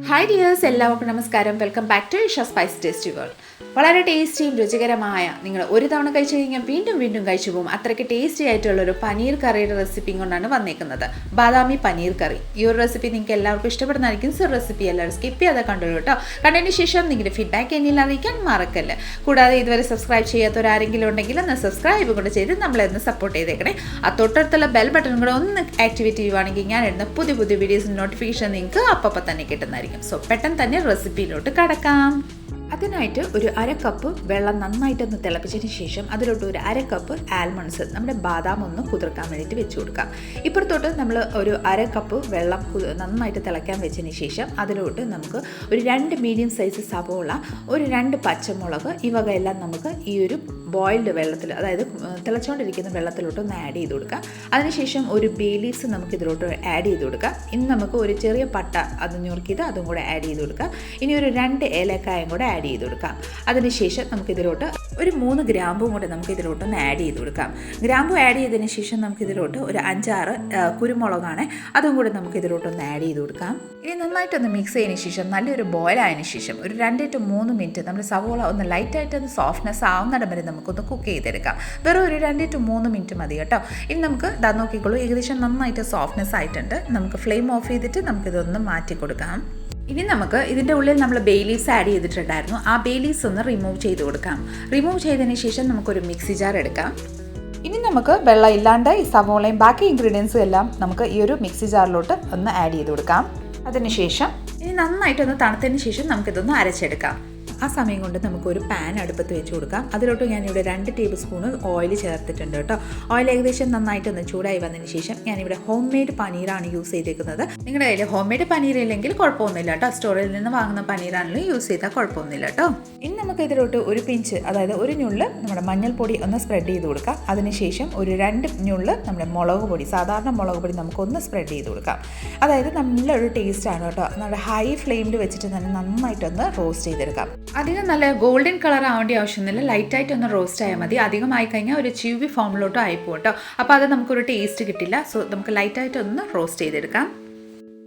Hi dears, എല്ലാവർക്കും നമസ്കാരം. Welcome back to Isha spice tasty world. വളരെ ടേസ്റ്റിയും രുചികരമായ, നിങ്ങൾ ഒരു തവണ കഴിച്ചു കഴിഞ്ഞാൽ വീണ്ടും വീണ്ടും കഴിച്ചു പോകും അത്രയ്ക്ക് ടേസ്റ്റി ആയിട്ടുള്ളൊരു പനീർ കറിയുടെ റെസിപ്പി കൊണ്ടാണ് വന്നേക്കുന്നത്. ബാദാമി പനീർ കറി. ഈ ഒരു റെസിപ്പി നിങ്ങൾക്ക് എല്ലാവർക്കും ഇഷ്ടപ്പെടുന്നതായിരിക്കും. സോ റെസിപ്പി എല്ലാവരും സ്കിപ്പ് ചെയ്യാതെ കണ്ടോളൂ കേട്ടോ. കണ്ടതിന് ശേഷം നിങ്ങളുടെ ഫീഡ്ബാക്ക് എന്നിൽ അറിയിക്കാൻ മറക്കല്ല. കൂടാതെ ഇതുവരെ സബ്സ്ക്രൈബ് ചെയ്യാത്തവരാരെങ്കിലും ഉണ്ടെങ്കിൽ ഒന്ന് സബ്സ്ക്രൈബ് കൂടെ ചെയ്ത് നമ്മളെ ഒന്ന് സപ്പോർട്ട് ചെയ്തേക്കണേ. ആ തൊട്ടടുത്തുള്ള ബെൽ ബട്ടൺ കൂടെ ഒന്ന് ആക്ടിവേറ്റ് ചെയ്യുവാണെങ്കിൽ ഞാൻ ഇടുന്ന പുതിയ പുതിയ വീഡിയോസിൻ്റെ നോട്ടിഫിക്കേഷൻ നിങ്ങൾക്ക് അപ്പം തന്നെ കിട്ടുന്നതായിരിക്കും. സോ പെട്ടെന്ന് തന്നെ റെസിപ്പിയിലോട്ട് കടക്കാം. അതിനായിട്ട് ഒരു അര കപ്പ് വെള്ളം നന്നായിട്ടൊന്ന് തിളപ്പിച്ചതിന് ശേഷം അതിലോട്ട് ഒരു അര കപ്പ് ആൽമണ്ട്സ്, നമ്മുടെ ബാദാം ഒന്ന് കുതിർക്കാൻ വേണ്ടിയിട്ട് വെച്ച് കൊടുക്കാം. ഇപ്പുറത്തോട്ട് നമ്മൾ ഒരു അര കപ്പ് വെള്ളം നന്നായിട്ട് തിളയ്ക്കാൻ വെച്ചതിന് ശേഷം അതിലോട്ട് നമുക്ക് ഒരു 2 മീഡിയം സൈസ് സവോള, ഒരു 2 പച്ചമുളക്, ഈ വകയെല്ലാം നമുക്ക് ഈ ഒരു ബോയിൽഡ് വെള്ളത്തിൽ, അതായത് തിളച്ചുകൊണ്ടിരിക്കുന്ന വെള്ളത്തിലോട്ട് ഒന്ന് ആഡ് ചെയ്ത് കൊടുക്കാം. അതിനുശേഷം ഒരു ബേ ലീവ്സ് നമുക്ക് ഇതിലോട്ട് ആഡ് ചെയ്ത് കൊടുക്കാം. ഇനി നമുക്ക് ഒരു ചെറിയ പട്ട അത് ഞുറുക്കിയത് അതും കൂടെ ആഡ് ചെയ്ത് കൊടുക്കാം. ഇനി ഒരു 2 ഏലക്കായും കൂടെ ആഡ് ചെയ്ത് കൊടുക്കാം. അതിനുശേഷം നമുക്കിതിലോട്ട് ഒരു 3 ഗ്രാമ്പും കൂടെ നമുക്കിതിലോട്ടൊന്ന് ആഡ് ചെയ്ത് കൊടുക്കാം. ഗ്രാമ്പു ആഡ് ചെയ്തതിന് ശേഷം നമുക്കിതിലോട്ട് ഒരു 5-6 കുരുമുളകാണ്, അതും കൂടെ നമുക്കിതിലോട്ടൊന്ന് ആഡ് ചെയ്ത് കൊടുക്കാം. ഇനി നന്നായിട്ടൊന്ന് മിക്സ് ചെയ്തതിന് ശേഷം നല്ലൊരു ബോയിൽ ആയതിനു ശേഷം ഒരു 2 to 3 മിനിറ്റ് നമ്മുടെ സവോള ഒന്ന് ലൈറ്റായിട്ടൊന്ന് സോഫ്റ്റ്നെസ് ആവുന്നിടം വരെ നമുക്കൊന്ന് കുക്ക് ചെയ്തെടുക്കാം. വെറും ഒരു 2 to 3 മിനിറ്റ് മതി കേട്ടോ. ഇനി നമുക്ക് ഇതാ നോക്കിക്കോളൂ, ഏകദേശം നന്നായിട്ട് സോഫ്റ്റ്നെസ് ആയിട്ടുണ്ട്. നമുക്ക് ഫ്ലെയിം ഓഫ് ചെയ്തിട്ട് നമുക്കിതൊന്ന് മാറ്റി കൊടുക്കാം. ഇനി നമുക്ക് ഇതിൻ്റെ ഉള്ളിൽ നമ്മൾ ബേ ലീവ്സ് ആഡ് ചെയ്തിട്ടുണ്ടായിരുന്നു. ആ ബേ ലീവ്സ് ഒന്ന് റിമൂവ് ചെയ്ത് കൊടുക്കാം. റിമൂവ് ചെയ്തതിന് ശേഷം നമുക്കൊരു മിക്സി ജാർ എടുക്കാം. ഇനി നമുക്ക് വെള്ളം ഇല്ലാണ്ട് ഈ സവോളയും ബാക്കി ഇൻഗ്രീഡിയൻസും എല്ലാം നമുക്ക് ഈ ഒരു മിക്സി ജാറിലോട്ട് ഒന്ന് ആഡ് ചെയ്ത് കൊടുക്കാം. അതിനുശേഷം ഇനി നന്നായിട്ടൊന്ന് തണുത്തതിന് ശേഷം നമുക്കിതൊന്ന് അരച്ചെടുക്കാം. ആ സമയം കൊണ്ട് നമുക്കൊരു പാൻ അടുപ്പത്ത് വെച്ച് കൊടുക്കാം. അതിലോട്ട് ഞാനിവിടെ 2 ടേബിൾ സ്പൂൺ ഓയിൽ ചേർത്തിട്ടുണ്ട് കേട്ടോ. ഓയിൽ ഏകദേശം നന്നായിട്ടൊന്ന് ചൂടായി വന്നതിന് ശേഷം ഞാനിവിടെ ഹോം മെയ്ഡ് പനീറാണ് യൂസ് ചെയ്തേക്കുന്നത്. നിങ്ങളുടെ കയ്യിൽ ഹോം മെയ്ഡ് പനീർ ഇല്ലെങ്കിൽ കുഴപ്പമൊന്നുമില്ല കേട്ടോ. സ്റ്റോറിൽ നിന്ന് വാങ്ങുന്ന പനീറാണെങ്കിലും യൂസ് ചെയ്താൽ കുഴപ്പമൊന്നുമില്ല കേട്ടോ. ഇനി നമുക്ക് ഇതിലോട്ട് ഒരു പിഞ്ച്, അതായത് ഒരു ഞുള്ള് നമ്മുടെ മഞ്ഞൾപ്പൊടി ഒന്ന് സ്പ്രെഡ് ചെയ്ത് കൊടുക്കാം. അതിനുശേഷം ഒരു 2 ഞുള്ള് നമ്മുടെ മുളക് പൊടി, സാധാരണ മുളക് പൊടി നമുക്കൊന്ന് സ്പ്രെഡ് ചെയ്ത് കൊടുക്കാം. അതായത് നല്ലൊരു ടേസ്റ്റാണ് കേട്ടോ. നമ്മുടെ ഹൈ ഫ്ലെയിമിൽ വെച്ചിട്ട് തന്നെ നന്നായിട്ടൊന്ന് റോസ്റ്റ് ചെയ്തെടുക്കാം. അധികം നല്ല ഗോൾഡൻ കളർ ആവേണ്ട ആവശ്യമൊന്നുമില്ല, ലൈറ്റായിട്ടൊന്ന് റോസ്റ്റ് ആയാൽ മതി. അധികമായി കഴിഞ്ഞാൽ ഒരു ച്യൂവി ഫോമിലോട്ടും ആയിപ്പോ കേട്ടോ. അപ്പോൾ അത് നമുക്കൊരു ടേസ്റ്റ് കിട്ടില്ല. സോ നമുക്ക് ലൈറ്റായിട്ടൊന്ന് റോസ്റ്റ് ചെയ്തെടുക്കാം.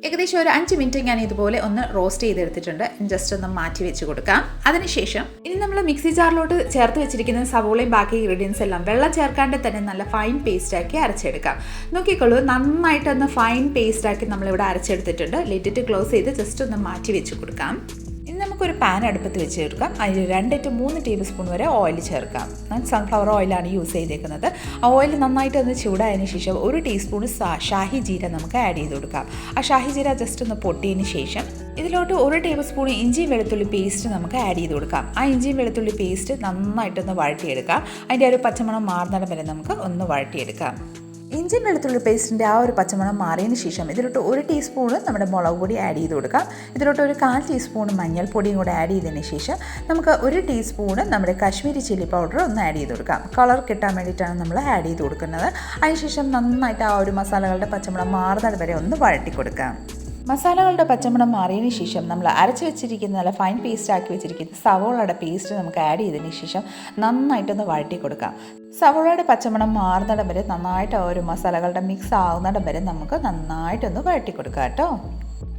ഏകദേശം ഒരു 5 മിനിറ്റ് ഞാൻ ഇതുപോലെ ഒന്ന് റോസ്റ്റ് ചെയ്തെടുത്തിട്ടുണ്ട്. ജസ്റ്റ് ഒന്ന് മാറ്റി വെച്ച് കൊടുക്കാം. അതിനുശേഷം ഇനി നമ്മൾ മിക്സി ജാറിലോട്ട് ചേർത്ത് വെച്ചിരിക്കുന്ന സവോളയും ബാക്കി ഇൻഗ്രീഡിയൻസ് എല്ലാം വെള്ളം ചേർക്കാണ്ട് തന്നെ നല്ല ഫൈൻ പേസ്റ്റാക്കി അരച്ചെടുക്കാം. നോക്കിക്കോളൂ, നന്നായിട്ടൊന്ന് ഫൈൻ പേസ്റ്റാക്കി നമ്മളിവിടെ അരച്ചെടുത്തിട്ടുണ്ട്. ലിറ്റിട്ട് ക്ലോസ് ചെയ്ത് ജസ്റ്റ് ഒന്ന് മാറ്റി വെച്ച് കൊടുക്കാം. ഇനി നമുക്കൊരു പാൻ അടുപ്പത്ത് വെച്ച് കൊടുക്കാം. അതിൽ 2 to 3 ടേബിൾ സ്പൂൺ വരെ ഓയിൽ ചേർക്കാം. ഞാൻ സൺഫ്ലവർ ഓയിലാണ് യൂസ് ചെയ്തേക്കുന്നത്. ആ ഓയിൽ നന്നായിട്ടൊന്ന് ചൂടായതിന് ശേഷം 1 ടീസ്പൂൺ ഷാഹി ജീര നമുക്ക് ആഡ് ചെയ്ത് കൊടുക്കാം. ആ ഷാഹി ജീര ജസ്റ്റ് ഒന്ന് പൊട്ടിയതിന് ശേഷം ഇതിലോട്ട് 1 ടേബിൾ സ്പൂൺ ഇഞ്ചി വെളുത്തുള്ളി പേസ്റ്റ് നമുക്ക് ആഡ് ചെയ്ത് കൊടുക്കാം. ആ ഇഞ്ചി വെളുത്തുള്ളി പേസ്റ്റ് നന്നായിട്ടൊന്ന് വഴറ്റിയെടുക്കാം. അതിൻ്റെ ഒരു പച്ചമണം മാറുന്നിടം വരെ നമുക്ക് ഒന്ന് വഴറ്റിയെടുക്കാം. ഇഞ്ചി വെളുത്തുള്ളി പേസ്റ്റിൻ്റെ ആ ഒരു പച്ചമണം മാറിയതിന് ശേഷം ഇതിലോട്ട് 1 ടീസ്പൂണ് നമ്മുടെ മുളക് പൊടി ആഡ് ചെയ്ത് കൊടുക്കാം. ഇതിലോട്ട് ഒരു 1/4 ടീസ്പൂൺ മഞ്ഞൾപ്പൊടിയും കൂടെ ആഡ് ചെയ്തതിന് ശേഷം നമുക്ക് 1 ടീസ്പൂണ് നമ്മുടെ കാശ്മീരി ചില്ലി പൗഡർ ഒന്ന് ആഡ് ചെയ്ത് കൊടുക്കാം. കളർ കിട്ടാൻ വേണ്ടിയിട്ടാണ് നമ്മൾ ആഡ് ചെയ്ത് കൊടുക്കുന്നത്. അതിനുശേഷം നന്നായിട്ട് ആ ഒരു മസാലകളുടെ പച്ചമണം മാറുന്നത് വരെ ഒന്ന് വഴറ്റി കൊടുക്കാം. മസാലകളുടെ പച്ചമണം മാറിയതിന് ശേഷം നമ്മൾ അരച്ച് വെച്ചിരിക്കുന്ന നല്ല ഫൈൻ പേസ്റ്റ് ആക്കി വെച്ചിരിക്കുന്ന സവോളയുടെ പേസ്റ്റ് നമുക്ക് ആഡ് ചെയ്തതിന് ശേഷം നന്നായിട്ടൊന്ന് വഴറ്റി കൊടുക്കാം. സവോളയുടെ പച്ചമണം മാറുന്നിടം വരെ നന്നായിട്ട് ആ ഒരു മസാലകളുടെ മിക്സ് ആവുന്നിടം വരെ നമുക്ക് നന്നായിട്ടൊന്ന് വഴറ്റി കൊടുക്കാം കേട്ടോ.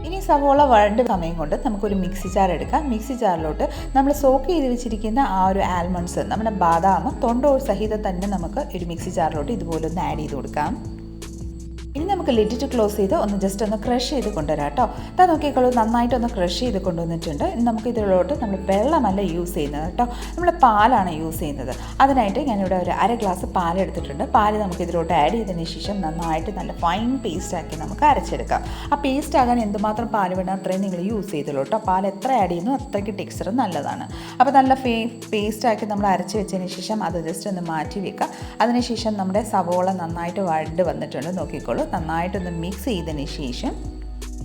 ഇനി സവോള വഴണ്ട സമയം കൊണ്ട് നമുക്കൊരു മിക്സി ജാർ എടുക്കാം. മിക്സി ജാറിലോട്ട് നമ്മൾ സോക്ക് ചെയ്ത് വെച്ചിരിക്കുന്ന ആ ഒരു ആൽമണ്ട്സ്, നമ്മുടെ ബാദാം തൊണ്ടോട് സഹിതം തന്നെ നമുക്ക് ഒരു മിക്സി ജാറിലോട്ട് ഇതുപോലെ ഒന്ന് ആഡ് ചെയ്ത് കൊടുക്കാം. ഇനി നമുക്ക് ലിഡിറ്റ് ക്ലോസ് ചെയ്ത് ഒന്ന് ജസ്റ്റ് ഒന്ന് ക്രഷ് ചെയ്ത് കൊണ്ടുവരാം കേട്ടോ. അതാ നോക്കിക്കോളൂ, നന്നായിട്ടൊന്ന് ക്രഷ് ചെയ്ത് കൊണ്ടുവന്നിട്ടുണ്ട്. ഇനി നമുക്ക് ഇതിലോട്ട് നമ്മൾ വെള്ളമല്ല യൂസ് ചെയ്യുന്നത് കേട്ടോ, നമ്മൾ പാലാണ് യൂസ് ചെയ്യുന്നത്. അതിനായിട്ട് ഞാനിവിടെ ഒരു 1/2 ഗ്ലാസ് പാൽ എടുത്തിട്ടുണ്ട്. പാല് നമുക്ക് ഇതിലോട്ട് ആഡ് ചെയ്തതിന് ശേഷം നന്നായിട്ട് നല്ല ഫൈൻ പേസ്റ്റാക്കി നമുക്ക് അരച്ചെടുക്കാം. ആ പേസ്റ്റ് ആകാൻ എന്തുമാത്രം പാൽ വേണം അത്രയും നിങ്ങൾ യൂസ് ചെയ്തോളൂ കേട്ടോ. പാൽ എത്ര ആഡ് ചെയ്യുന്നു അത്രയ്ക്ക് ടെക്സ്ചർ നല്ലതാണ്. അപ്പോൾ നല്ല പേസ്റ്റാക്കി നമ്മൾ അരച്ച് വെച്ചതിന് ശേഷം അത് ജസ്റ്റ് ഒന്ന് മാറ്റി വെക്കാം. അതിനുശേഷം നമ്മുടെ സവോള നന്നായിട്ട് വഴണ്ട് വന്നിട്ടുണ്ട്. നോക്കിക്കോളൂ, നന്നായിട്ടൊന്ന് മിക്സ് ചെയ്തതിന് ശേഷം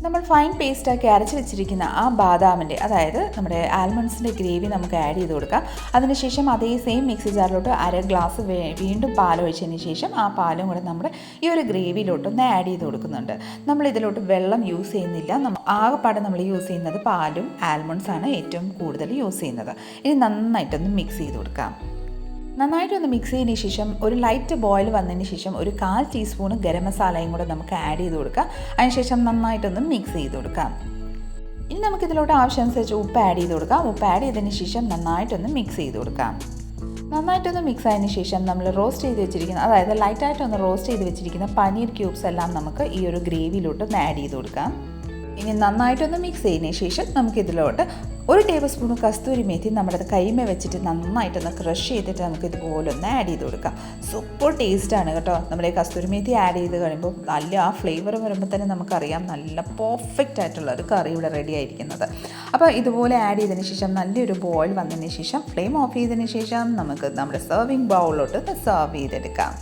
നമ്മൾ ഫൈൻ പേസ്റ്റാക്കി അരച്ച് വെച്ചിരിക്കുന്ന ആ ബാദാമിൻ്റെ, അതായത് നമ്മുടെ ആൽമണ്ട്സിൻ്റെ ഗ്രേവി നമുക്ക് ആഡ് ചെയ്ത് കൊടുക്കാം. അതിനുശേഷം അതേ സെയിം മിക്സി ജാറിലോട്ട് 1/2 ഗ്ലാസ് വീണ്ടും പാൽ ഒഴിച്ചതിന് ശേഷം ആ പാലും കൂടെ നമ്മുടെ ഈ ഒരു ഗ്രേവിയിലോട്ടൊന്ന് ആഡ് ചെയ്ത് കൊടുക്കുന്നുണ്ട്. നമ്മൾ ഇതിലോട്ട് വെള്ളം യൂസ് ചെയ്യുന്നില്ല. ആകെപ്പാടെ നമ്മൾ യൂസ് ചെയ്യുന്നത് പാലും ആൽമണ്ട്സാണ് ഏറ്റവും കൂടുതൽ യൂസ് ചെയ്യുന്നത്. ഇനി നന്നായിട്ടൊന്ന് മിക്സ് ചെയ്ത് കൊടുക്കാം. നന്നായിട്ടൊന്ന് മിക്സ് ചെയ്തതിന് ശേഷം ഒരു ലൈറ്റ് ബോയിൽ വന്നതിന് ശേഷം ഒരു 1/4 ടീസ്പൂൺ ഗരം മസാലയും കൂടെ നമുക്ക് ആഡ് ചെയ്ത് കൊടുക്കാം. അതിനുശേഷം നന്നായിട്ടൊന്ന് മിക്സ് ചെയ്ത് കൊടുക്കാം. ഇനി നമുക്കിതിലോട്ട് ആവശ്യമനുസരിച്ച് ഉപ്പ് ആഡ് ചെയ്ത് കൊടുക്കാം. ഉപ്പ് ആഡ് ചെയ്തതിന് ശേഷം നന്നായിട്ടൊന്ന് മിക്സ് ചെയ്ത് കൊടുക്കാം. നന്നായിട്ടൊന്ന് മിക്സ് ആയതിനു ശേഷം നമ്മൾ റോസ്റ്റ് ചെയ്ത് വെച്ചിരിക്കുന്ന, അതായത് ലൈറ്റായിട്ടൊന്ന് റോസ്റ്റ് ചെയ്ത് വെച്ചിരിക്കുന്ന പനീർ ക്യൂബ്സ് എല്ലാം നമുക്ക് ഈ ഒരു ഗ്രേവിയിലോട്ടൊന്ന് ആഡ് ചെയ്ത് കൊടുക്കാം. ഇനി നന്നായിട്ടൊന്ന് മിക്സ് ചെയ്തതിന് ശേഷം നമുക്കിതിലോട്ട് 1 ടേബിൾ സ്പൂൺ കസ്തൂരി മേത്തി നമ്മുടെ കൈമ വെച്ചിട്ട് നന്നായിട്ടൊന്ന് ക്രഷ് ചെയ്തിട്ട് നമുക്ക് ഇതുപോലെ ഒന്ന് ആഡ് ചെയ്ത് കൊടുക്കാം. സൂപ്പർ ടേസ്റ്റാണ് കേട്ടോ. നമ്മുടെ കസ്തൂരി മേത്തി ആഡ് ചെയ്ത് കഴിയുമ്പോൾ നല്ല ആ ഫ്ലേവർ വരുമ്പോൾ തന്നെ നമുക്കറിയാം നല്ല പെർഫെക്റ്റ് ആയിട്ടുള്ള ഒരു കറി ഇവിടെ റെഡി ആയിരിക്കുന്നത്. അപ്പോൾ ഇതുപോലെ ആഡ് ചെയ്തതിന് ശേഷം നല്ലൊരു ബോയിൽ വന്നതിന് ശേഷം ഫ്ലെയിം ഓഫ് ചെയ്തതിന് ശേഷം നമുക്ക് നമ്മുടെ സെർവിങ് ബൗളിലോട്ട് സെർവ് ചെയ്തെടുക്കാം.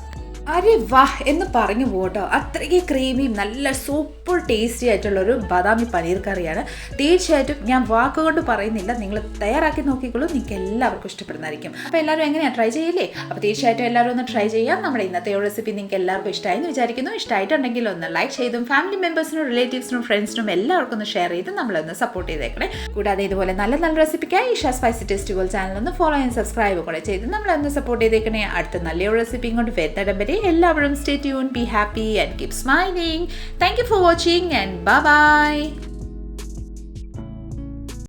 അരെ വാഹ് എന്ന് പറഞ്ഞു പോട്ടോ. അത്രയ്ക്ക് ക്രീമിയും നല്ല സൂപ്പർ ടേസ്റ്റി ആയിട്ടുള്ളൊരു ബദാമി പനീർ കറിയാണ്. തീർച്ചയായിട്ടും ഞാൻ വാക്കുകൊണ്ട് പറയുന്നില്ല, നിങ്ങൾ തയ്യാറാക്കി നോക്കിക്കോളൂ, നിങ്ങൾക്ക് എല്ലാവർക്കും ഇഷ്ടപ്പെടുന്നതായിരിക്കും. അപ്പോൾ എല്ലാവരും എങ്ങനെയാണ്, ട്രൈ ചെയ്യില്ലേ? അപ്പോൾ തീർച്ചയായിട്ടും എല്ലാവരും ഒന്ന് ട്രൈ ചെയ്യാം. നമ്മുടെ ഇന്നത്തെ റെസിപ്പി നിങ്ങൾക്ക് എല്ലാവർക്കും ഇഷ്ടമായെന്ന് വിചാരിക്കുന്നു. ഇഷ്ടമായിട്ടുണ്ടെങ്കിൽ ഒന്ന് ലൈക്ക് ചെയ്തും ഫാമിലി മെമ്പേഴ്സിനും റിലേറ്റീവ്സിനും ഫ്രണ്ട്സിനും എല്ലാവർക്കും ഒന്ന് ഷെയർ ചെയ്ത് നമ്മളൊന്ന് സപ്പോർട്ട് ചെയ്തേക്കണേ. കൂടാതെ ഇതുപോലെ നല്ല നല്ല റെസിപ്പിക്കായി Isha spicy taste world channel ഒന്ന് ഫോളോ ആൻഡ് സബ്സ്ക്രൈബ് കൂടെ ചെയ്ത് നമ്മളൊന്ന് സപ്പോർട്ട് ചെയ്തേക്കണേ. അടുത്ത നല്ലൊരു റെസിപ്പി കൊണ്ട് വരുന്നിടം എല്ലാവരും stay tuned, be happy and keep smiling. Thank you for watching and bye bye.